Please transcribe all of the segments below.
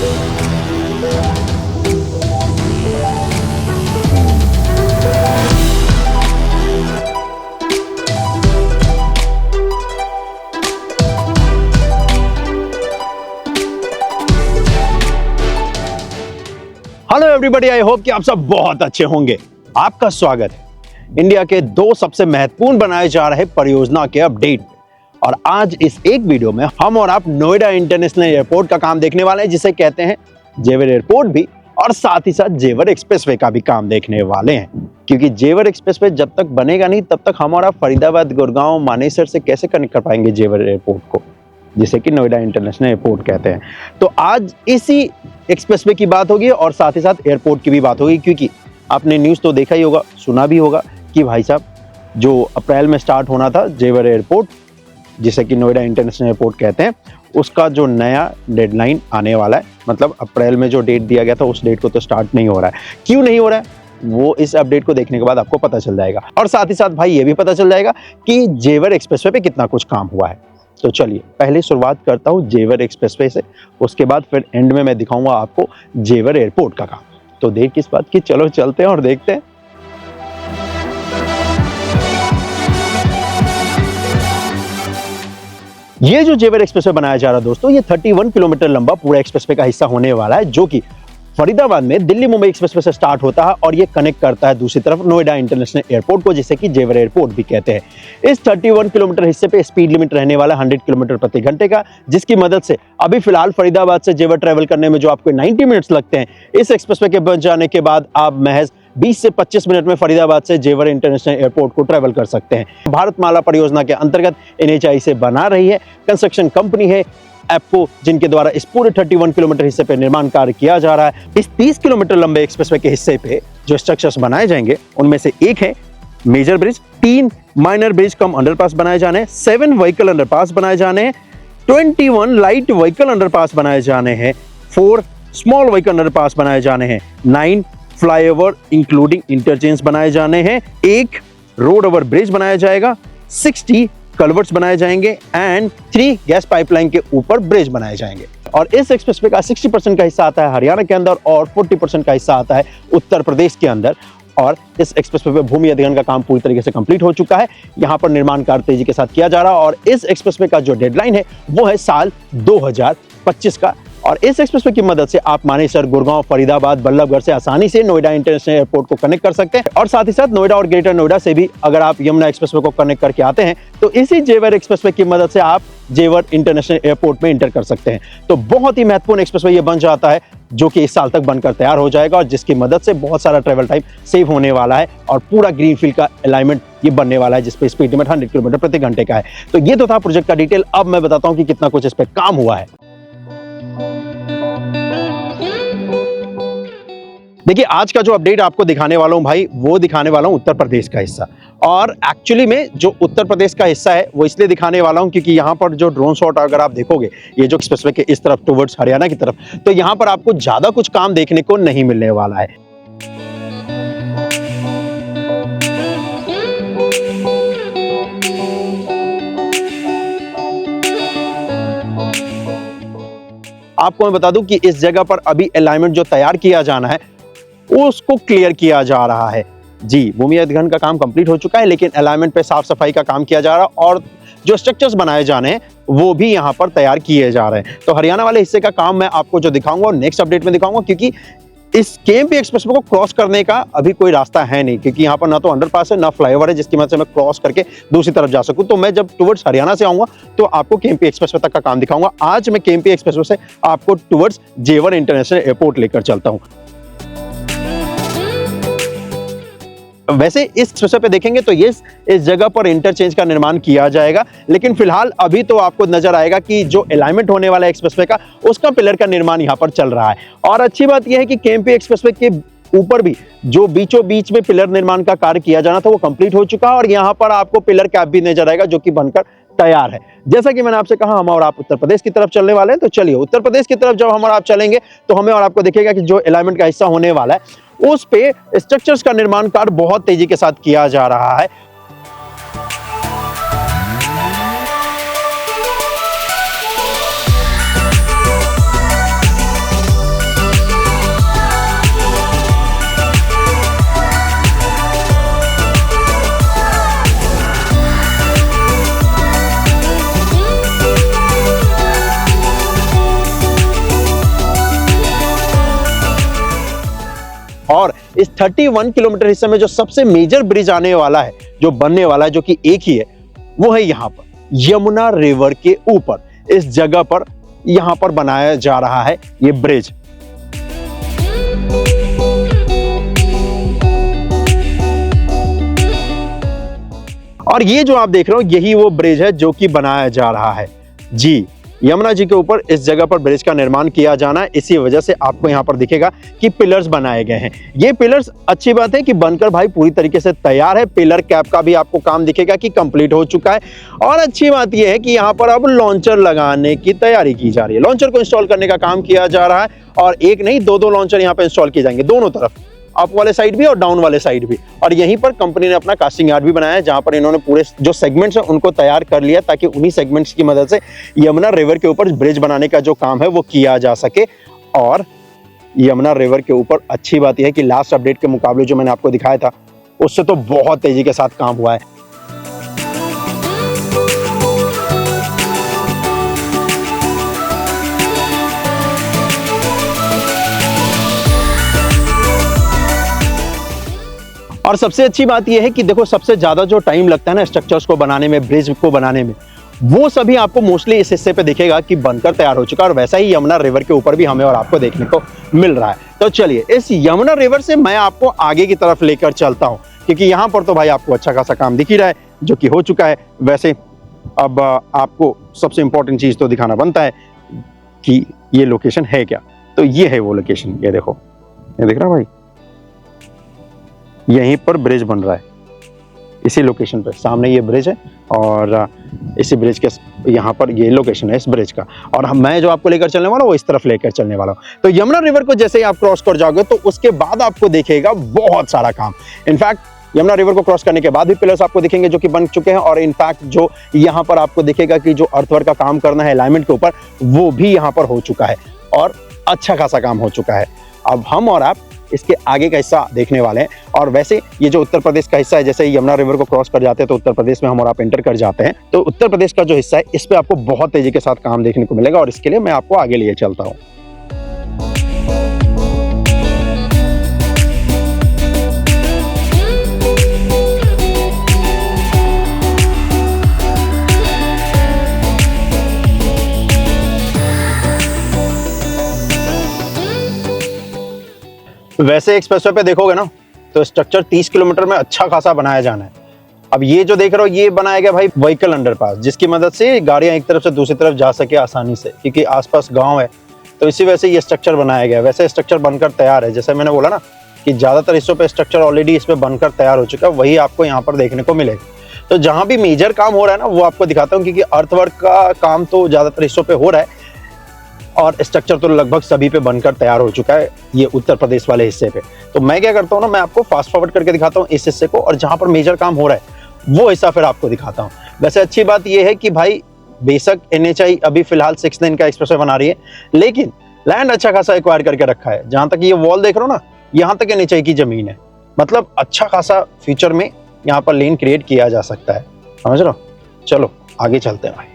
Hello everybody, I hope कि आप सब बहुत अच्छे होंगे। आपका स्वागत है इंडिया के दो सबसे महत्वपूर्ण बनाए जा रहे परियोजना के अपडेट में। और आज इस एक वीडियो में हम और आप नोएडा इंटरनेशनल एयरपोर्ट का काम देखने वाले हैं, जिसे कहते हैं जेवर एयरपोर्ट भी, और साथ ही साथ जेवर एक्सप्रेसवे का भी काम देखने वाले हैं। क्योंकि जेवर एक्सप्रेसवे जब तक बनेगा नहीं, तब तक हम और आप फरीदाबाद, गुड़गांव, मानेसर से कैसे कनेक्ट कर पाएंगे जेवर एयरपोर्ट को, जिसे कि नोएडा इंटरनेशनल एयरपोर्ट कहते हैं। तो आज इसी एक्सप्रेसवे की बात होगी और साथ ही साथ एयरपोर्ट की भी बात होगी। क्योंकि आपने न्यूज़ तो देखा ही होगा, सुना भी होगा कि भाई साहब, जो अप्रैल में स्टार्ट होना था जेवर एयरपोर्ट, जिसे कि नोएडा इंटरनेशनल एयरपोर्ट कहते हैं, उसका जो नया डेडलाइन आने वाला है, मतलब अप्रैल में जो डेट दिया गया था उस डेट को तो स्टार्ट नहीं हो रहा है। क्यों नहीं हो रहा है वो इस अपडेट को देखने के बाद आपको पता चल जाएगा। और साथ ही साथ भाई ये भी पता चल जाएगा कि जेवर एक्सप्रेसवे पे कितना कुछ काम हुआ है। तो चलिए पहले शुरुआत करता हूँ जेवर एक्सप्रेसवे से, उसके बाद फिर एंड में मैं दिखाऊंगा आपको जेवर एयरपोर्ट का काम। तो देर किस बात की, चलो चलते हैं और देखते हैं। ये जो जेवर एक्सप्रेसवे बनाया जा रहा है दोस्तों, ये 31 किलोमीटर लंबा पूरा एक्सप्रेसवे का हिस्सा होने वाला है, जो कि फरीदाबाद में दिल्ली मुंबई एक्सप्रेसवे से स्टार्ट होता है और ये कनेक्ट करता है दूसरी तरफ नोएडा इंटरनेशनल एयरपोर्ट को, जिसे कि जेवर एयरपोर्ट भी कहते हैं। इस 31 किलोमीटर हिस्से पे स्पीड लिमिट रहने वाला 100 किलोमीटर प्रति घंटे का, जिसकी मदद से अभी फिलहाल फरीदाबाद से जेवर ट्रेवल करने में जो आपको 90 मिनट्स लगते हैं, इस एक्सप्रेसवे के बन जाने के बाद आप महज 20 से 25 मिनट में फरीदाबाद से जेवर इंटरनेशनल एयरपोर्ट को ट्रैवल कर सकते हैं। भारतमाला परियोजना के अंतर्गत NHAI से बना रही है, कंस्ट्रक्शन कंपनी है एप्को, जिनके द्वारा इस पूरे 31 किलोमीटर हिस्से पे निर्माण कार्य किया जा रहा है। इस 30 किलोमीटर लंबे एक्सप्रेसवे के हिस्से पे जो स्ट्रक्चर्स बनाए जाएंगे, उनमें से एक है मेजर ब्रिज, 3 माइनर ब्रिज कम अंडरपास बनाए जाने हैं, 7 व्हीकल अंडरपास बनाए जाने हैं, 21 लाइट व्हीकल अंडरपास बनाए जाने हैं, 4 स्मॉल व्हीकल अंडरपास बनाए जाने हैं, 9 फ्लाईओवर इंक्लूडिंग इंटरचेंज बनाए जाने हैं, 1 रोड ओवर ब्रिज बनाया जाएगा, 60 कल्वर्ट्स बनाए जाएंगे एंड 3 गैस पाइपलाइन के ऊपर ब्रिज बनाए जाएंगे। और इस एक्सप्रेसवे का 60% का हिस्सा आता है हरियाणा के अंदर और 40% का हिस्सा आता है उत्तर प्रदेश के अंदर। और इस एक्सप्रेसवे पे भूमि अधिग्रहण का काम पूरी तरीके से कंप्लीट हो चुका है। यहाँ पर निर्माण कार्य तेजी के साथ किया जा रहा है और इस एक्सप्रेसवे का जो डेडलाइन है वो है साल 2025 का। और इस एक्सप्रेसवे की मदद से आप मानेसर, गुड़गांव, फरीदाबाद, बल्लभगढ़ से आसानी से नोएडा इंटरनेशनल एयरपोर्ट को कनेक्ट कर सकते हैं। और साथ ही साथ नोएडा और ग्रेटर नोएडा से भी अगर आप यमुना एक्सप्रेसवे को कनेक्ट करके आते हैं तो इसी जेवर एक्सप्रेसवे की मदद से आप जेवर इंटरनेशनल एयरपोर्ट में इंटर कर सकते हैं। तो बहुत ही महत्वपूर्ण एक्सप्रेसवे ये बन जाता है, जो कि इस साल तक बनकर तैयार हो जाएगा और जिसकी मदद से बहुत सारा ट्रेवल टाइम सेव होने वाला है और पूरा ग्रीनफील्ड का अलाइनमेंट ये बनने वाला है, जिसपे स्पीड लिमिट 100 किलोमीटर प्रति घंटे का है। तो ये तो था प्रोजेक्ट का डिटेल। अब मैं बताता हूँ कि कितना कुछ इस पे काम हुआ है। देखिए, आज का जो अपडेट आपको दिखाने वाला हूं भाई, वो दिखाने वाला हूं उत्तर प्रदेश का हिस्सा। और एक्चुअली में जो उत्तर प्रदेश का हिस्सा है वो इसलिए दिखाने वाला हूं क्योंकि यहाँ पर जो ड्रोन शॉट अगर आप देखोगे, ये जो एक्सप्रेसवे के इस तरफ टुवर्ड्स हरियाणा की तरफ, तो यहाँ पर आपको ज्यादा कुछ काम देखने को नहीं मिलने वाला है। आपको मैं बता दूं कि इस जगह पर अभी अलाइनमेंट जो तैयार किया जाना है उसको क्लियर किया जा रहा है। जी, भूमि अधिग्रहण का काम कंप्लीट हो चुका है, लेकिन अलाइनमेंट पे साफ सफाई का काम किया जा रहा है और जो स्ट्रक्चर्स बनाए जाने हैं वो भी यहाँ पर तैयार किए जा रहे हैं। तो हरियाणा वाले हिस्से का काम मैं आपको जो दिखाऊंगा और नेक्स्ट अपडेट में दिखाऊंगा, क्योंकि इस केएमपी एक्सप्रेसवे को क्रॉस करने का अभी कोई रास्ता है नहीं, क्योंकि यहाँ पर ना तो अंडरपास है ना फ्लाईओवर है जिसकी मदद से मैं क्रॉस करके दूसरी तरफ जा सकूं। तो मैं जब टुवर्ड्स हरियाणा से आऊंगा तो आपको केएमपी एक्सप्रेसवे तक का काम दिखाऊंगा। आज मैं केएमपी एक्सप्रेसवे से आपको टुवर्ड्स जेवर इंटरनेशनल एयरपोर्ट लेकर चलता हूं। वैसे इस एक्सप्रेसवे पे देखेंगे तो इस जगह पर इंटरचेंज का निर्माण किया जाएगा, लेकिन फिलहाल अभी तो आपको नजर आएगा कि जो अलाइनमेंट होने वाला है एक्सप्रेसवे का, उसका पिलर का निर्माण यहाँ पर चल रहा है। और अच्छी बात यह है कि केएमपी एक्सप्रेसवे के ऊपर भी जो बीचों बीच में पिलर निर्माण का कार्य किया जाना था वो कंप्लीट हो चुका है और यहाँ पर आपको पिलर कैप भी नजर आएगा जो कि बनकर तैयार है। जैसा कि मैंने आपसे कहा, हम और आप उत्तर प्रदेश की तरफ चलने वाले हैं। तो चलिए उत्तर प्रदेश की तरफ जब हम और आप चलेंगे तो हमें और आपको दिखेगा कि जो अलाइनमेंट का हिस्सा होने वाला है उस पे स्ट्रक्चर्स का निर्माण कार्य बहुत तेजी के साथ किया जा रहा है। और इस 31 किलोमीटर हिस्से में जो सबसे मेजर ब्रिज आने वाला है, जो बनने वाला है, जो कि एक ही है, वो है यहाँ पर यमुना रिवर के ऊपर। इस जगह पर यहाँ पर बनाया जा रहा है ये ब्रिज। और ये जो आप देख रहे हो यही वो ब्रिज है जो कि बनाया जा रहा है जी। यमुना जी के ऊपर इस जगह पर ब्रिज का निर्माण किया जाना है, इसी वजह से आपको यहाँ पर दिखेगा कि पिलर्स बनाए गए हैं। ये पिलर्स अच्छी बात है कि बनकर भाई पूरी तरीके से तैयार है। पिलर कैप का भी आपको काम दिखेगा कि कंप्लीट हो चुका है। और अच्छी बात यह है कि यहाँ पर अब लॉन्चर लगाने की तैयारी की जा रही है। लॉन्चर को इंस्टॉल करने का काम किया जा रहा है और एक नहीं दो लॉन्चर यहाँ पे इंस्टॉल किए जाएंगे, दोनों तरफ, अप वाले साइड भी और डाउन वाले साइड भी। और यहीं पर कंपनी ने अपना कास्टिंग यार्ड भी बनाया है जहां पर इन्होंने पूरे जो सेगमेंट्स हैं उनको तैयार कर लिया ताकि उन्हीं सेगमेंट्स की मदद से यमुना रिवर के ऊपर ब्रिज बनाने का जो काम है वो किया जा सके। और यमुना रिवर के ऊपर अच्छी बात यह है कि लास्ट अपडेट के मुकाबले जो मैंने आपको दिखाया था उससे तो बहुत तेजी के साथ काम हुआ है। और सबसे अच्छी बात यह है कि देखो सबसे ज्यादा जो टाइम लगता है ना स्ट्रक्चर्स को बनाने में, ब्रिज को बनाने में, वो सभी आपको मोस्टली इस हिस्से पे दिखेगा कि बनकर तैयार हो चुका है। और वैसा ही यमुना रिवर के ऊपर भी हमें और आपको देखने को मिल रहा है। तो चलिए इस यमुना रिवर से मैं आपको आगे की तरफ लेकर चलता हूँ, क्योंकि यहाँ पर तो भाई आपको अच्छा खासा काम दिख ही रहा है जो कि हो चुका है। वैसे अब आपको सबसे इंपॉर्टेंट चीज तो दिखाना बनता है कि ये लोकेशन है क्या। तो ये है वो लोकेशन, ये देखो, ये दिख रहा है भाई, यहीं पर ब्रिज बन रहा है, इसी लोकेशन पे सामने ये ब्रिज है और इसी ब्रिज के यहाँ पर ये लोकेशन है इस ब्रिज का। और मैं जो आपको लेकर चलने वाला हूँ वो इस तरफ लेकर चलने वाला हूँ। तो यमुना रिवर को जैसे ही आप क्रॉस कर जाओगे तो उसके बाद आपको दिखेगा बहुत सारा काम। इनफैक्ट यमुना रिवर को क्रॉस करने के बाद भी पिलर्स आपको दिखेंगे जो कि बन चुके हैं। और इनफैक्ट जो यहाँ पर आपको दिखेगा कि जो अर्थवर्क का काम करना है अलाइनमेंट के ऊपर, वो भी यहाँ पर हो चुका है और अच्छा खासा काम हो चुका है। अब हम और आप इसके आगे का हिस्सा देखने वाले हैं। और वैसे ये जो उत्तर प्रदेश का हिस्सा है, जैसे यमुना रिवर को क्रॉस कर जाते हैं तो उत्तर प्रदेश में हम और आप एंटर कर जाते हैं। तो उत्तर प्रदेश का जो हिस्सा है इस पे आपको बहुत तेजी के साथ काम देखने को मिलेगा और इसके लिए मैं आपको आगे लिए चलता हूँ। वैसे एक्सप्रेसवे पे देखोगे ना तो स्ट्रक्चर 30 किलोमीटर में अच्छा खासा बनाया जाना है। अब ये जो देख रहे हो ये बनाया गया भाई व्हीकल अंडरपास, जिसकी मदद से गाड़ियां एक तरफ से दूसरी तरफ जा सके आसानी से, क्योंकि आसपास गांव है तो इसी वजह से ये स्ट्रक्चर बनाया गया है। वैसे स्ट्रक्चर बनकर तैयार है, जैसे मैंने बोला ना कि ज्यादातर हिस्सों पे स्ट्रक्चर ऑलरेडी इस पे बनकर तैयार हो चुका है, वही आपको यहाँ पर देखने को मिलेगा। तो जहां भी मेजर काम हो रहा है ना वो आपको दिखाता हूँ, क्योंकि अर्थवर्क का काम तो ज्यादातर हिस्सों पे हो रहा है और स्ट्रक्चर तो लगभग सभी पे बनकर तैयार हो चुका है ये उत्तर प्रदेश वाले हिस्से पे। तो मैं क्या करता हूँ ना, मैं आपको फास्ट फॉरवर्ड करके दिखाता हूँ इस हिस्से को, और जहां पर मेजर काम हो रहा है वो हिस्सा फिर आपको दिखाता हूँ। वैसे अच्छी बात ये है कि भाई बेशक NHAI अभी फिलहाल 6 लेन का एक्सप्रेसवे बना रही है, लेकिन लैंड अच्छा खासा एक्वायर करके रखा है। जहां तक ये वॉल देख रहे हो ना, यहाँ तक NHAI की जमीन है, मतलब अच्छा खासा फ्यूचर में यहाँ पर लेन क्रिएट किया जा सकता है, समझ रहे हो। चलो आगे चलते हैं भाई।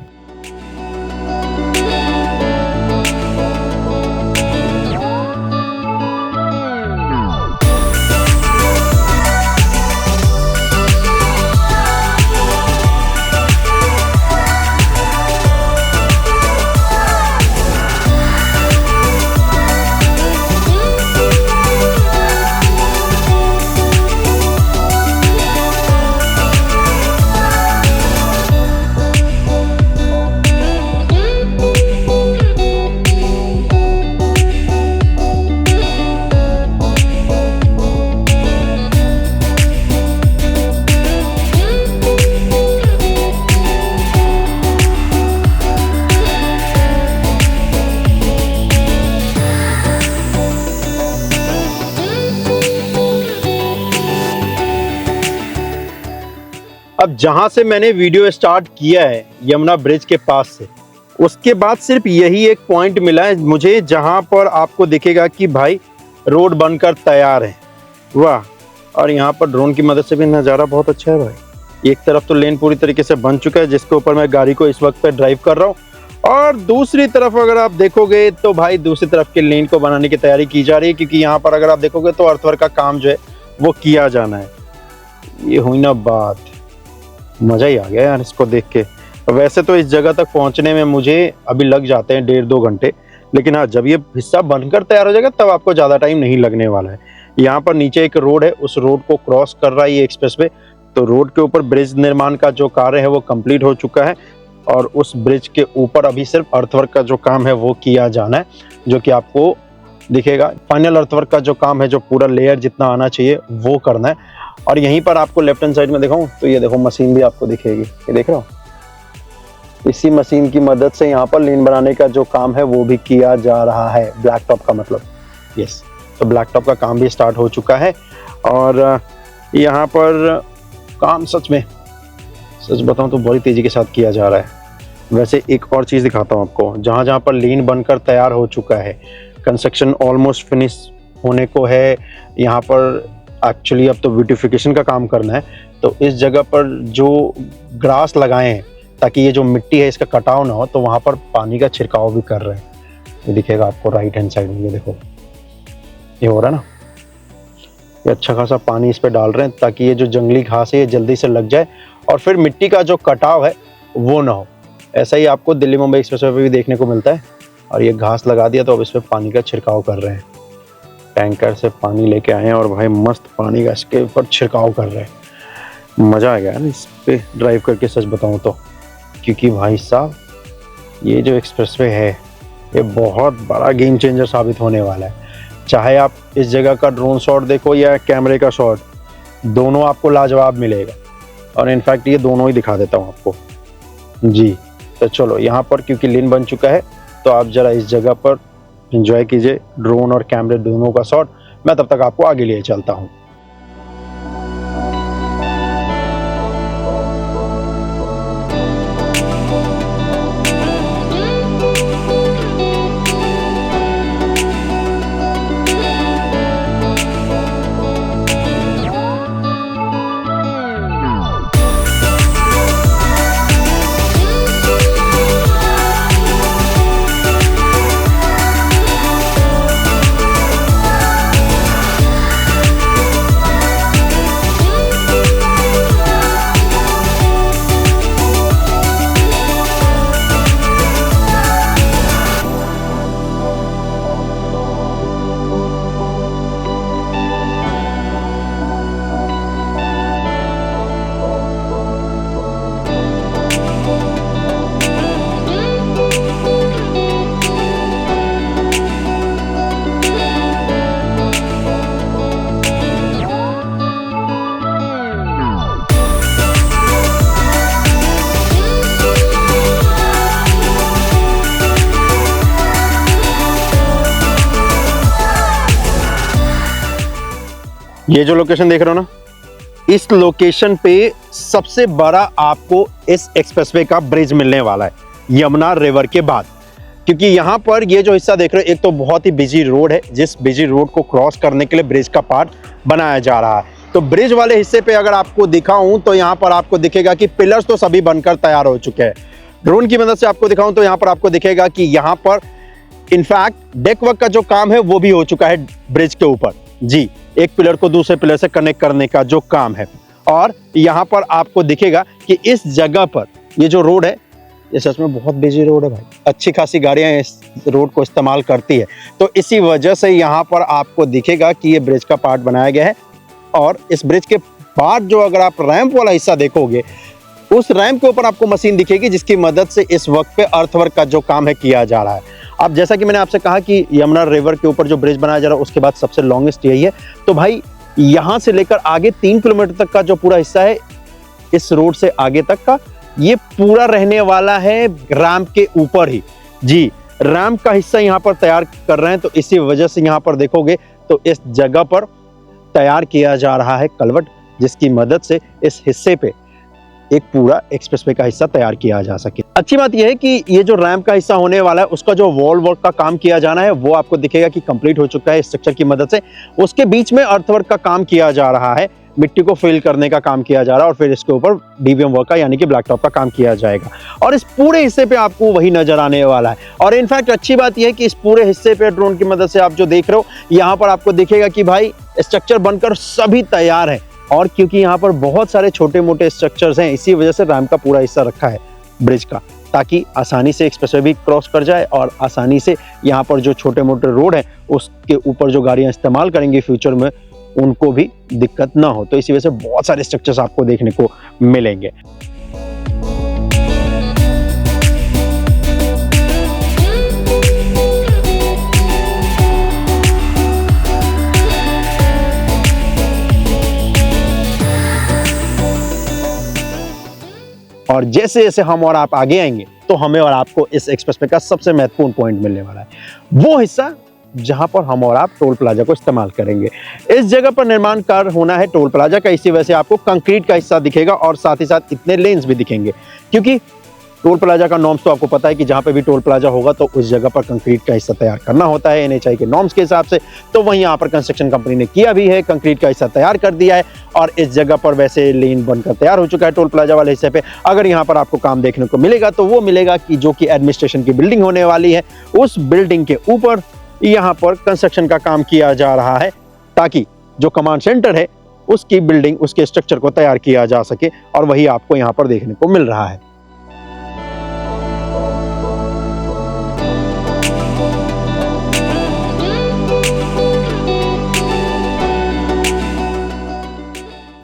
अब जहां से मैंने वीडियो स्टार्ट किया है यमुना ब्रिज के पास से, उसके बाद सिर्फ यही एक पॉइंट मिला है मुझे जहां पर आपको दिखेगा कि भाई रोड बनकर तैयार है। वाह। और यहाँ पर ड्रोन की मदद से भी नज़ारा बहुत अच्छा है भाई। एक तरफ तो लेन पूरी तरीके से बन चुका है जिसके ऊपर मैं गाड़ी को इस वक्त पे ड्राइव कर रहा हूँ, और दूसरी तरफ अगर आप देखोगे तो भाई दूसरी तरफ के लेन को बनाने की तैयारी की जा रही है, क्योंकि यहाँ पर अगर आप देखोगे तो अर्थवर्क का काम जो है वो किया जाना है। ये हुई ना बात, मजा ही आ गया यार इसको देख के। वैसे तो इस जगह तक पहुंचने में मुझे अभी लग जाते हैं 1.5-2 घंटे, लेकिन हाँ जब ये हिस्सा बनकर तैयार हो जाएगा तब आपको ज़्यादा टाइम नहीं लगने वाला है। यहाँ पर नीचे एक रोड है, उस रोड को क्रॉस कर रहा है ये एक्सप्रेसवे। तो रोड के ऊपर ब्रिज निर्माण का जो कार्य है वो कंप्लीट हो चुका है और उस ब्रिज के ऊपर अभी सिर्फ अर्थवर्क का जो काम है वो किया जाना है, जो कि आपको दिखेगा। फाइनल अर्थवर्क का जो काम है, जो पूरा लेयर जितना आना चाहिए वो करना है। और यहीं पर आपको लेफ्ट हैंड साइड में दिखाऊं तो ये देखो मशीन भी आपको दिखेगी, ये देख रहे हो। इसी मशीन की मदद से यहाँ पर लेन बनाने का जो काम है वो भी किया जा रहा है, ब्लैक टॉप का मतलब। यस, तो ब्लैक टॉप का काम भी स्टार्ट हो चुका है और यहाँ पर काम सच बताऊं तो बड़ी तेजी के साथ किया जा रहा है। वैसे एक और चीज़ दिखाता हूँ आपको, जहाँ जहाँ पर लेन बनकर तैयार हो चुका है, कंस्ट्रक्शन ऑलमोस्ट फिनिश होने को है। यहाँ पर एक्चुअली अब तो ब्यूटिफिकेशन का काम करना है, तो इस जगह पर जो ग्रास लगाए हैं ताकि ये जो मिट्टी है इसका कटाव ना हो, तो वहाँ पर पानी का छिड़काव भी कर रहे हैं। ये दिखेगा आपको राइट हैंड साइड में, ये देखो ये हो रहा है ना, ये अच्छा खासा पानी इस पे डाल रहे हैं ताकि ये जो जंगली घास है ये जल्दी से लग जाए और फिर मिट्टी का जो कटाव है वो ना हो। ऐसा ही आपको दिल्ली मुंबई एक्सप्रेसवे पे भी देखने को मिलता है। और ये घास लगा दिया तो अब इस पे पानी का छिड़काव कर रहे हैं, टैंकर से पानी लेके आए हैं और भाई मस्त पानी का इसके ऊपर छिड़काव कर रहे हैं। मज़ा आ गया ना इस पे ड्राइव करके, सच बताऊँ तो, क्योंकि भाई साहब ये जो एक्सप्रेसवे है ये बहुत बड़ा गेम चेंजर साबित होने वाला है। चाहे आप इस जगह का ड्रोन शॉट देखो या कैमरे का शॉट, दोनों आपको लाजवाब मिलेगा। और इनफैक्ट ये दोनों ही दिखा देता हूँ आपको जी। तो चलो यहाँ पर क्योंकि लेन बन चुका है तो आप ज़रा इस जगह पर एंजॉय कीजिए ड्रोन और कैमरे दोनों का शॉट। मैं तब तक आपको आगे लिए चलता हूँ। ये जो लोकेशन देख रहे हो ना, इस लोकेशन पे सबसे बड़ा आपको इस एक्सप्रेसवे का ब्रिज मिलने वाला है यमुना रिवर के बाद। क्योंकि यहाँ पर ये जो हिस्सा देख रहे हो, एक तो बहुत ही बिजी रोड है, जिस बिजी रोड को क्रॉस करने के लिए ब्रिज का पार्ट बनाया जा रहा है। तो ब्रिज वाले हिस्से पे अगर आपको दिखाऊं तो यहाँ पर आपको दिखेगा कि पिलर्स तो सभी बनकर तैयार हो चुके हैं। ड्रोन की मदद से आपको दिखाऊं तो यहाँ पर आपको दिखेगा कि यहाँ पर इनफैक्ट डेक वर्क का जो काम है वो भी हो चुका है ब्रिज के ऊपर जी। एक पिलर को दूसरे पिलर से कनेक्ट करने का जो काम है। और यहाँ पर आपको दिखेगा कि इस जगह पर ये जो रोड है, ये सच में बहुत बिजी रोड है भाई, अच्छी खासी गाड़ियां इस रोड को इस्तेमाल करती है। तो इसी वजह से यहाँ पर आपको दिखेगा कि ये ब्रिज का पार्ट बनाया गया है। और इस ब्रिज के बाद जो अगर आप रैंप वाला हिस्सा देखोगे, उस रैंप के ऊपर आपको मशीन दिखेगी जिसकी मदद से इस वक्त पे अर्थवर्क का जो काम है किया जा रहा है। अब जैसा कि मैंने आपसे कहा कि यमुना रिवर के ऊपर जो ब्रिज बनाया जा रहा है उसके बाद सबसे लॉन्गेस्ट यही है। तो भाई यहाँ से लेकर आगे 3 किलोमीटर तक का जो पूरा हिस्सा है इस रोड से आगे तक का, ये पूरा रहने वाला है रैंप के ऊपर ही जी। रैंप का हिस्सा यहाँ पर तैयार कर रहे हैं, तो इसी वजह से यहाँ पर देखोगे तो इस जगह पर तैयार किया जा रहा है कलवट, जिसकी मदद से इस हिस्से पे एक पूरा एक्सप्रेसवे का हिस्सा तैयार किया जा सके। अच्छी बात यह है कि ये जो रैंप का हिस्सा होने वाला है उसका जो वॉल वर्क का काम किया जाना है वो आपको दिखेगा कि कंप्लीट हो चुका है स्ट्रक्चर की मदद से। उसके बीच में अर्थवर्क का काम किया जा रहा है मिट्टी को फिल करने का काम किया जा रहा है और फिर इसके ऊपर डीवीएम वर्क का यानी कि ब्लैक टॉप का काम किया जाएगा। और इस पूरे हिस्से पे आपको वही नजर आने वाला है। और इनफैक्ट अच्छी बात यह है कि इस पूरे हिस्से पे ड्रोन की मदद से आप जो देख रहे हो, यहाँ पर आपको दिखेगा कि भाई स्ट्रक्चर बनकर सभी तैयार है। और क्योंकि यहाँ पर बहुत सारे छोटे मोटे स्ट्रक्चर्स हैं, इसी वजह से रैम्प का पूरा हिस्सा रखा है ब्रिज का, ताकि आसानी से एक्सप्रेसवे भी क्रॉस कर जाए और आसानी से यहाँ पर जो छोटे मोटे रोड है उसके ऊपर जो गाड़ियाँ इस्तेमाल करेंगी फ्यूचर में उनको भी दिक्कत ना हो। तो इसी वजह से बहुत सारे स्ट्रक्चर्स आपको देखने को मिलेंगे। और जैसे जैसे हम और आप आगे आएंगे तो हमें और आपको इस एक्सप्रेसवे का सबसे महत्वपूर्ण पॉइंट मिलने वाला है, वो हिस्सा जहां पर हम और आप टोल प्लाजा को इस्तेमाल करेंगे। इस जगह पर निर्माण कार्य होना है टोल प्लाजा का, इसी वजह से आपको कंक्रीट का हिस्सा दिखेगा और साथ ही साथ इतने लेन्स भी दिखेंगे, क्योंकि टोल प्लाजा का नॉर्म्स तो आपको पता है कि जहां पे भी टोल प्लाजा होगा तो उस जगह पर कंक्रीट का हिस्सा तैयार करना होता है एनएचआई के नॉर्म्स के हिसाब से। तो वहीं यहाँ पर कंस्ट्रक्शन कंपनी ने किया भी है, कंक्रीट का हिस्सा तैयार कर दिया है और इस जगह पर वैसे लेन बनकर तैयार हो चुका है टोल प्लाजा वाले हिस्से पे। अगर यहाँ पर आपको काम देखने को मिलेगा तो वो मिलेगा कि जो कि एडमिनिस्ट्रेशन की बिल्डिंग होने वाली है, उस बिल्डिंग के ऊपर यहाँ पर कंस्ट्रक्शन का काम किया जा रहा है, ताकि जो कमांड सेंटर है उसकी बिल्डिंग, उसके स्ट्रक्चर को तैयार किया जा सके। और वही आपको यहाँ पर देखने को मिल रहा है।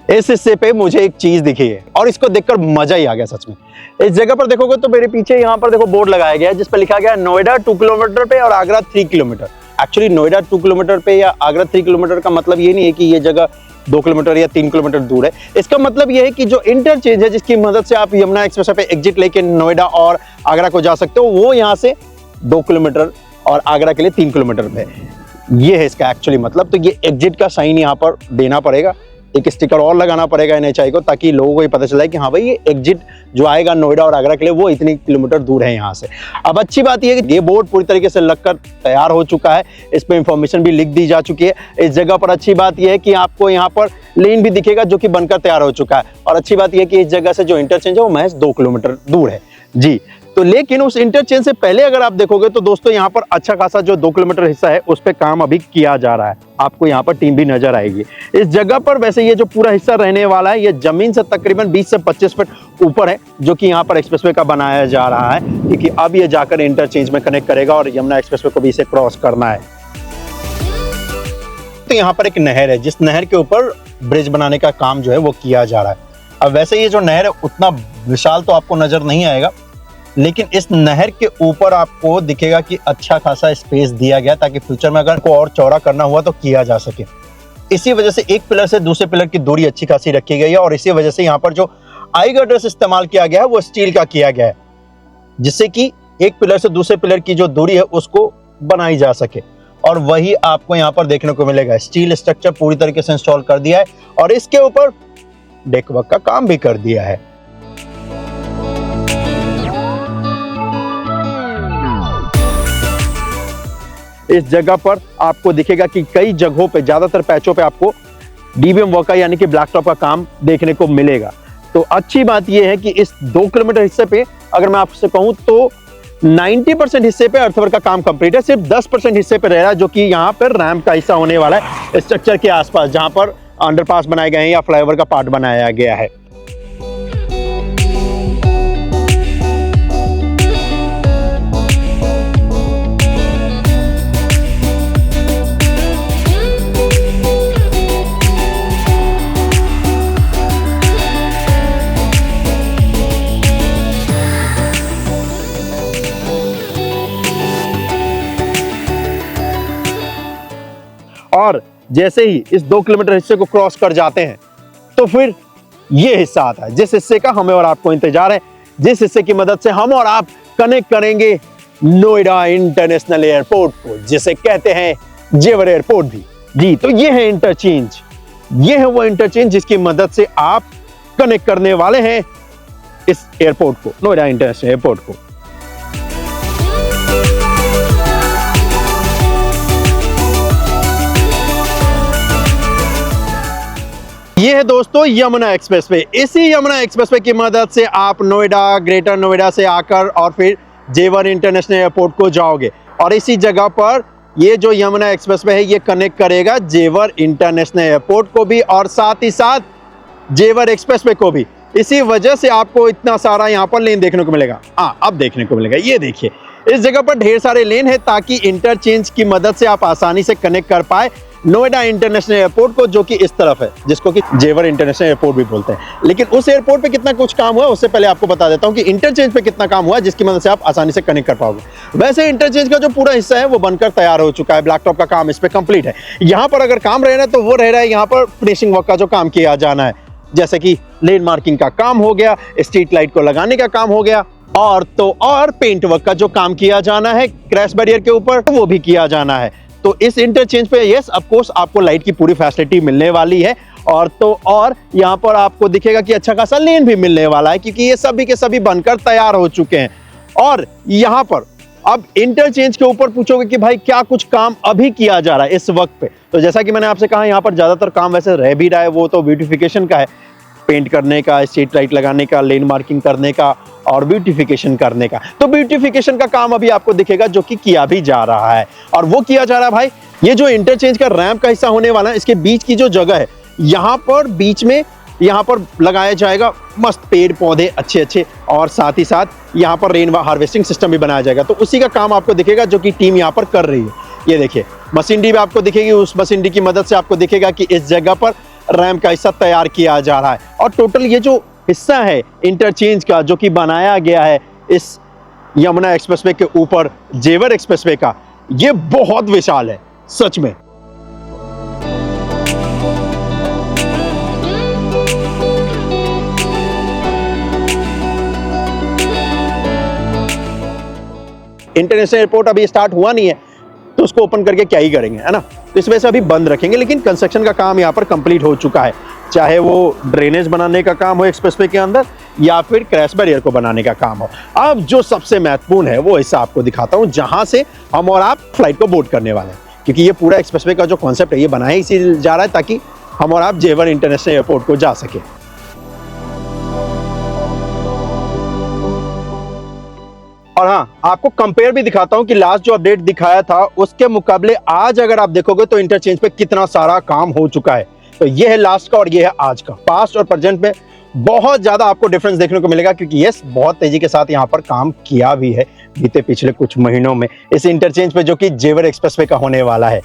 इस हिस्से पे मुझे एक चीज दिखी है और इसको देखकर मजा ही आ गया सच में। इस जगह पर देखोगे तो मेरे पीछे यहाँ पर देखो बोर्ड लगाया गया है जिस पर लिखा गया है नोएडा 2 किलोमीटर पे और Agra 3 kilometre. Actually Noida 2 kilometre पे या आगरा 3 किलोमीटर का मतलब ये नहीं है कि ये जगह 2 किलोमीटर या 3 किलोमीटर दूर है। इसका मतलब ये है कि जो इंटरचेंज है जिसकी मदद से आप यमुना एक्सप्रेस पे एग्जिट लेके नोएडा और आगरा को जा सकते हो, वो यहाँ से 2 किलोमीटर और आगरा के लिए 3 किलोमीटर पे। ये है इसका एक्चुअली मतलब। तो ये एग्जिट का साइन यहाँ पर देना पड़ेगा, एक स्टिकर और लगाना पड़ेगा एनएचआई को, ताकि लोगों को ये पता चला कि हाँ भाई ये एग्जिट जो आएगा नोएडा और आगरा के लिए वो इतनी किलोमीटर दूर है यहाँ से। अब अच्छी बात ये है कि ये बोर्ड पूरी तरीके से लगकर तैयार हो चुका है, इस पर इंफॉर्मेशन भी लिख दी जा चुकी है। इस जगह पर अच्छी बात यह है कि आपको यहाँ पर लेन भी दिखेगा जो कि बनकर तैयार हो चुका है। और अच्छी बात यह है कि इस जगह से जो इंटरचेंज है वो महज 2 किलोमीटर दूर है जी। तो लेकिन उस इंटरचेंज से पहले अगर आप देखोगे तो दोस्तों यहाँ पर अच्छा खासा जो 2 किलोमीटर हिस्सा है उस पर काम अभी किया जा रहा है। आपको यहाँ पर टीम भी नजर आएगी इस जगह पर। वैसे ये जो पूरा हिस्सा रहने वाला है ये जमीन से तकरीबन 20 से 25 फीट ऊपर है, जो कि यहाँ पर एक्सप्रेसवे का बनाया जा रहा है, क्योंकि अब ये जाकर इंटरचेंज में कनेक्ट करेगा और यमुना एक्सप्रेसवे को भी इसे क्रॉस करना है। तो यहाँ पर एक नहर है जिस नहर के ऊपर ब्रिज बनाने का काम जो है वो किया जा रहा है। अब वैसे ये जो नहर है उतना विशाल तो आपको नजर नहीं आएगा, लेकिन इस नहर के ऊपर आपको दिखेगा कि अच्छा खासा स्पेस दिया गया ताकि फ्यूचर में अगर को और चौड़ा करना हुआ तो किया जा सके। इसी वजह से एक पिलर से दूसरे पिलर की दूरी अच्छी खासी रखी गई है और इसी वजह से यहाँ पर जो आई गर्डर्स इस्तेमाल किया गया है वो स्टील का किया गया है, जिससे कि एक पिलर से दूसरे पिलर की जो दूरी है उसको बनाई जा सके। और वही आपको यहाँ पर देखने को मिलेगा। स्टील स्ट्रक्चर पूरी तरीके से इंस्टॉल कर दिया है और इसके ऊपर डेक वर्क का काम भी कर दिया है। इस जगह पर आपको दिखेगा कि कई जगहों पे, ज्यादातर पैचों पे आपको डीबीएम वर्क का यानी कि ब्लैक टॉप का काम देखने को मिलेगा। तो अच्छी बात यह है कि इस 2 किलोमीटर हिस्से पे अगर मैं आपसे कहूं तो 90% हिस्से पे अर्थवर्क का काम कंप्लीट है। सिर्फ 10% हिस्से पे रह रहा है जो कि यहाँ पर रैंप का हिस्सा होने वाला है स्ट्रक्चर के आसपास, जहां पर अंडरपास बनाए गए हैं या फ्लाईओवर का पार्ट बनाया गया है। और जैसे ही इस 2 किलोमीटर हिस्से को क्रॉस कर जाते हैं तो फिर ये हिस्सा आता है जिस हिस्से का हमें और आपको इंतजार है, जिस हिस्से की मदद से हम और आप कनेक्ट करेंगे नोएडा इंटरनेशनल एयरपोर्ट को, जिसे कहते हैं जेवर एयरपोर्ट भी जी। तो ये है इंटरचेंज, ये है वो इंटरचेंज जिसकी मदद से आप कनेक्ट करने वाले हैं इस एयरपोर्ट को, नोएडा इंटरनेशनल एयरपोर्ट को। ये है दोस्तों यमुना एक्सप्रेसवे। इसी यमुना एक्सप्रेसवे की मदद से आप नोएडा, ग्रेटर नोएडा से आकर और फिर जेवर इंटरनेशनल एयरपोर्ट को जाओगे। और इसी जगह पर ये जो यमुना एक्सप्रेसवे है ये कनेक्ट करेगा जेवर इंटरनेशनल एयरपोर्ट को भी और साथ ही साथ जेवर एक्सप्रेसवे को भी। इसी वजह से आपको इतना सारा यहाँ पर लेन देखने को मिलेगा। हाँ, अब देखने को मिलेगा, ये देखिए इस जगह पर ढेर सारे लेन है ताकि इंटरचेंज की मदद से आप आसानी से कनेक्ट कर पाए नोएडा इंटरनेशनल एयरपोर्ट को, जो कि इस तरफ है, जिसको कि जेवर इंटरनेशनल एयरपोर्ट भी बोलते हैं। लेकिन उस एयरपोर्ट पे कितना कुछ काम हुआ उससे पहले आपको बता देता हूं कि इंटरचेंज पे कितना काम हुआ जिसकी मदद से आप आसानी से कनेक्ट कर पाओगे। वैसे इंटरचेंज का जो पूरा हिस्सा है वो बनकर तैयार हो चुका है, ब्लैक टॉप का काम इस पे कंप्लीट है। यहाँ पर अगर काम रह रहा है तो वो रह रहा है यहाँ पर फिनिशिंग वर्क का जो काम किया जाना है, जैसे कि लेन मार्किंग का काम हो गया, स्ट्रीट लाइट को लगाने का काम हो गया, और पेंट वर्क का जो काम किया जाना है क्रैश बैरियर के ऊपर वो भी किया जाना है। तो इस इंटरचेंज पे यस ऑफ कोर्स आपको लाइट की पूरी फैसिलिटी मिलने वाली है और यहाँ पर आपको दिखेगा कि अच्छा खासा लेन भी मिलने वाला है, क्योंकि ये सभी के सभी बनकर तैयार हो चुके हैं। और यहाँ पर अब इंटरचेंज के ऊपर पूछोगे कि भाई क्या कुछ काम अभी किया जा रहा है इस वक्त पे, तो जैसा कि मैंने आपसे कहा यहाँ पर ज्यादातर काम वैसे रह भी रहा है, वो तो ब्यूटिफिकेशन का है, पेंट करने का, स्ट्रीट लाइट लगाने का, लेन मार्किंग करने का और ब्यूटिफिकेशन करने का। तो ब्यूटिफिकेशन का काम अभी आपको दिखेगा जो कि किया भी जा रहा है। और वो किया जा रहा है भाई, ये जो इंटरचेंज का रैंप का हिस्सा होने वाला है, इसके बीच की जो जगह है यहाँ पर बीच में यहाँ पर लगाया जाएगा मस्त पेड़ पौधे अच्छे, और साथ ही साथ यहाँ पर रेन हार्वेस्टिंग सिस्टम भी बनाया जाएगा। तो उसी का काम आपको दिखेगा जो कि टीम यहाँ पर कर रही है। ये देखिए मशीनरी भी आपको दिखेगी, उस मशीनरी की मदद से आपको दिखेगा कि इस जगह पर रैंप का हिस्सा तैयार किया जा रहा है। और टोटल ये जो हिस्सा है इंटरचेंज का जो कि बनाया गया है इस यमुना एक्सप्रेसवे के ऊपर जेवर एक्सप्रेसवे का, ये बहुत विशाल है सच में। इंटरनेशनल एयरपोर्ट अभी स्टार्ट हुआ नहीं है तो उसको ओपन करके क्या ही करेंगे, है ना। तो इस वजह से अभी बंद रखेंगे, लेकिन कंस्ट्रक्शन का काम यहाँ पर कंप्लीट हो चुका है, चाहे वो ड्रेनेज बनाने का काम हो एक्सप्रेसवे के अंदर या फिर क्रैश बैरियर को बनाने का काम हो। अब जो सबसे महत्वपूर्ण है वो हिस्सा आपको दिखाता हूँ, जहां से हम और आप फ्लाइट को बोर्ड करने वाले हैं, क्योंकि ये पूरा एक्सप्रेसवे का जो कॉन्सेप्ट है ये बनाया इसी जा रहा है ताकि हम और आप जेवर इंटरनेशनल एयरपोर्ट को जा सके। और हाँ, आपको कंपेयर भी दिखाता हूं कि लास्ट जो अपडेट दिखाया था उसके मुकाबले आज अगर आप देखोगे तो इंटरचेंज पे कितना सारा काम हो चुका है। तो ये है लास्ट का और ये है आज का। पास्ट और प्रेजेंट में बहुत ज्यादा आपको डिफरेंस देखने को मिलेगा, क्योंकि यस बहुत तेजी के साथ यहाँ पर काम किया भी है बीते पिछले कुछ महीनों में इस इंटरचेंज पे जो कि जेवर एक्सप्रेसवे का होने वाला है।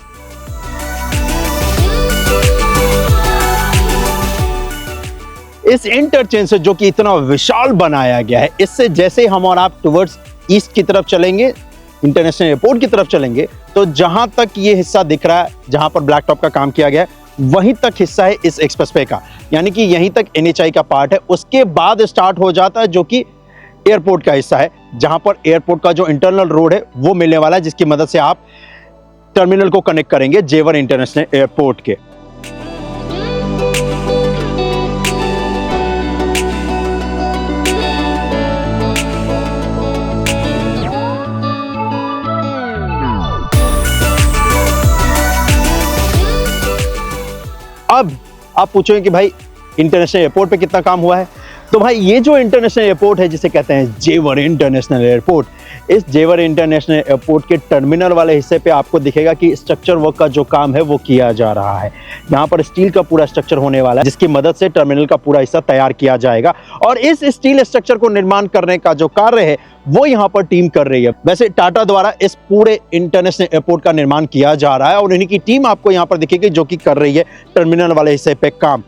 इस इंटरचेंज से जो कि इतना विशाल बनाया गया है, इससे जैसे हम और आप टुवर्ड्स ईस्ट की तरफ चलेंगे, इंटरनेशनल एयरपोर्ट की तरफ चलेंगे, तो जहां तक ये हिस्सा दिख रहा है जहां पर ब्लैक टॉप का काम किया गया है वहीं तक हिस्सा है इस एक्सप्रेसवे का, यानी कि यहीं तक NHI का पार्ट है। उसके बाद स्टार्ट हो जाता है जो कि एयरपोर्ट का हिस्सा है, जहां पर एयरपोर्ट का जो इंटरनल रोड है वो मिलने वाला है, जिसकी मदद से आप टर्मिनल को कनेक्ट करेंगे जेवर इंटरनेशनल एयरपोर्ट के। अब आप पूछोगे कि भाई इंटरनेशनल एयरपोर्ट पे कितना काम हुआ है, तो भाई ये जो इंटरनेशनल एयरपोर्ट है जिसे कहते हैं जेवर इंटरनेशनल एयरपोर्ट, इस जेवर इंटरनेशनल एयरपोर्ट के टर्मिनल वाले हिस्से पे आपको दिखेगा कि स्ट्रक्चर वर्क का जो काम है वो किया जा रहा है। यहाँ पर स्टील का पूरा स्ट्रक्चर होने वाला है जिसकी मदद से टर्मिनल का पूरा हिस्सा तैयार किया जाएगा, और इस स्टील स्ट्रक्चर को निर्माण करने का जो कार्य है वो यहाँ पर टीम कर रही है। वैसे टाटा द्वारा इस पूरे इंटरनेशनल एयरपोर्ट का निर्माण किया जा रहा है और इन्हीं की टीम आपको यहाँ पर दिखेगी जो कि कर रही है टर्मिनल वाले हिस्से पे काम।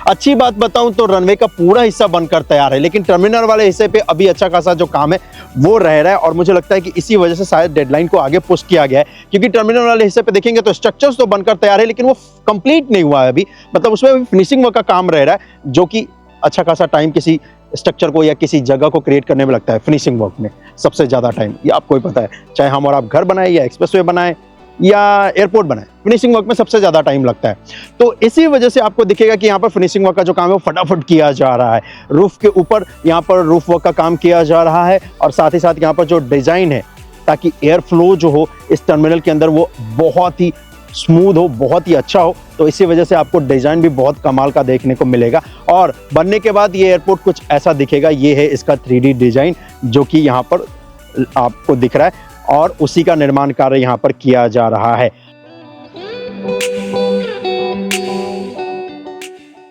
अच्छी बात बताऊं तो रनवे का पूरा हिस्सा बनकर तैयार है, लेकिन टर्मिनल वाले हिस्से पे अभी अच्छा खासा जो काम है वो रह रहा है, और मुझे लगता है कि इसी वजह से शायद डेडलाइन को आगे पुश किया गया है, क्योंकि टर्मिनल वाले हिस्से पे देखेंगे तो स्ट्रक्चर्स तो बनकर तैयार है लेकिन वो कंप्लीट नहीं हुआ है अभी, मतलब उसमें अभी फिनिशिंग वर्क का काम रह रहा है, जो कि अच्छा खासा टाइम किसी स्ट्रक्चर को या किसी जगह को क्रिएट करने में लगता है। फिनिशिंग वर्क में सबसे ज्यादा टाइम, ये आपको ही पता है, चाहे हम और आप घर बनाए या एक्सप्रेसवे बनाए या एयरपोर्ट बनाए, फिनिशिंग वर्क में सबसे ज़्यादा टाइम लगता है। तो इसी वजह से आपको दिखेगा कि यहाँ पर फिनिशिंग वर्क का जो काम है वो फटाफट किया जा रहा है। रूफ के ऊपर यहाँ पर रूफ वर्क का काम किया जा रहा है और साथ ही साथ यहाँ पर जो डिज़ाइन है ताकि एयर फ्लो जो हो इस टर्मिनल के अंदर वो बहुत ही स्मूथ हो, बहुत ही अच्छा हो। तो इसी वजह से आपको डिज़ाइन भी बहुत कमाल का देखने को मिलेगा और बनने के बाद ये एयरपोर्ट कुछ ऐसा दिखेगा। ये है इसका 3D डिज़ाइन जो कि यहाँ पर आपको दिख रहा है और उसी का निर्माण कार्य यहाँ पर किया जा रहा है।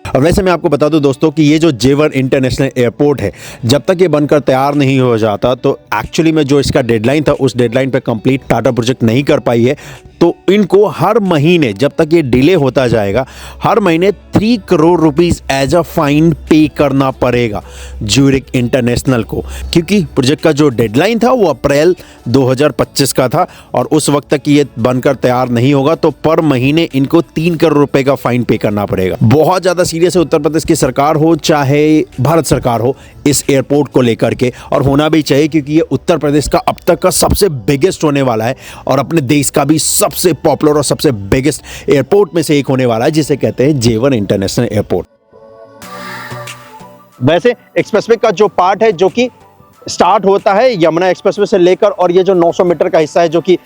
और वैसे मैं आपको बता दूं दोस्तों कि ये जो जेवर इंटरनेशनल एयरपोर्ट है, जब तक ये बनकर तैयार नहीं हो जाता तो एक्चुअली में जो इसका डेडलाइन था उस डेडलाइन पे कंप्लीट टाटा प्रोजेक्ट नहीं कर पाई है। तो इनको हर महीने जब तक ये डिले होता जाएगा हर महीने 3 crore rupees as a fine pay करना पड़ेगा ज्यूरिक इंटरनेशनल को, क्योंकि प्रोजेक्ट का जो डेडलाइन था वो अप्रैल 2025 का था और उस वक्त तक ये बनकर तैयार नहीं होगा तो पर महीने इनको 3 करोड़ रुपए का फाइन पे करना पड़ेगा। बहुत ज़्यादा सीरियस है उत्तर प्रदेश की सरकार हो चाहे भारत सरकार हो इस एयरपोर्ट को लेकर के, और होना भी चाहिए क्योंकि ये उत्तर प्रदेश का अब तक का सबसे बिगेस्ट होने वाला है और अपने देश का भी सबसे पॉपुलर और सबसे बिगेस्ट एयरपोर्ट में से एक होने वाला है जिसे कहते हैं जेवर इंटरनेशनल एयरपोर्ट। वैसे एक्सप्रेसवे का जो पार्ट है जो कि स्टार्ट होता है यमुना एक्सप्रेसवे से लेकर और ये जो 900 मीटर का हिस्सा है जो कि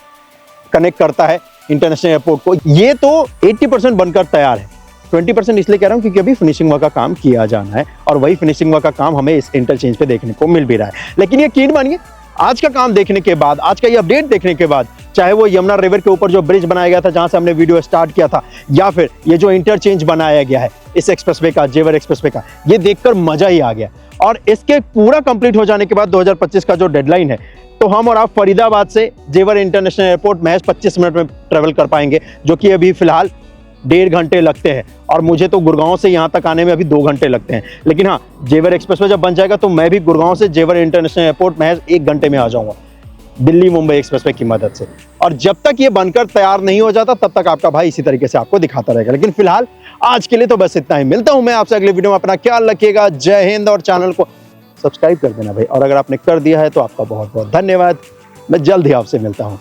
कनेक्ट करता है इंटरनेशनल एयरपोर्ट को, ये तो 80% बनकर तैयार है। 20% इसलिए कह रहा हूं क्योंकि अभी फिनिशिंग वर्क का काम किया जाना है और वही फिनिशिंग वर्क का काम हमें इस इंटरचेंज पे देखने को मिल भी रहा है। लेकिन यकीन मानिए आज का काम देखने के बाद, आज का ये अपडेट देखने के बाद, चाहे वो यमुना रिवर के ऊपर जो ब्रिज बनाया गया था जहां से हमने वीडियो स्टार्ट किया था, या फिर ये जो इंटरचेंज बनाया गया है इस एक्सप्रेसवे का, जेवर एक्सप्रेसवे का, ये देखकर मजा ही आ गया। और इसके पूरा कंप्लीट हो जाने के बाद 2025 का जो डेडलाइन है तो हम और आप फरीदाबाद से जेवर इंटरनेशनल एयरपोर्ट महज 25 मिनट में ट्रेवल कर पाएंगे, जो कि अभी फिलहाल 1.5 घंटे लगते हैं और मुझे तो गुड़गांव से यहाँ तक आने में अभी 2 घंटे लगते हैं। लेकिन हाँ, जेवर एक्सप्रेसवे जब बन जाएगा तो मैं भी गुड़गांव से जेवर इंटरनेशनल एयरपोर्ट महज 1 घंटे में आ जाऊंगा दिल्ली मुंबई एक्सप्रेसवे की मदद से। और जब तक ये बनकर तैयार नहीं हो जाता तब तक आपका भाई इसी तरीके से आपको दिखाता रहेगा। लेकिन फिलहाल आज के लिए तो बस इतना ही। मिलता हूं मैं आपसे अगले वीडियो में। अपना ख्याल रखिएगा। जय हिंद। और चैनल को सब्सक्राइब कर देना भाई, और अगर आपने कर दिया है तो आपका बहुत बहुत धन्यवाद। मैं जल्द ही आपसे मिलता हूं।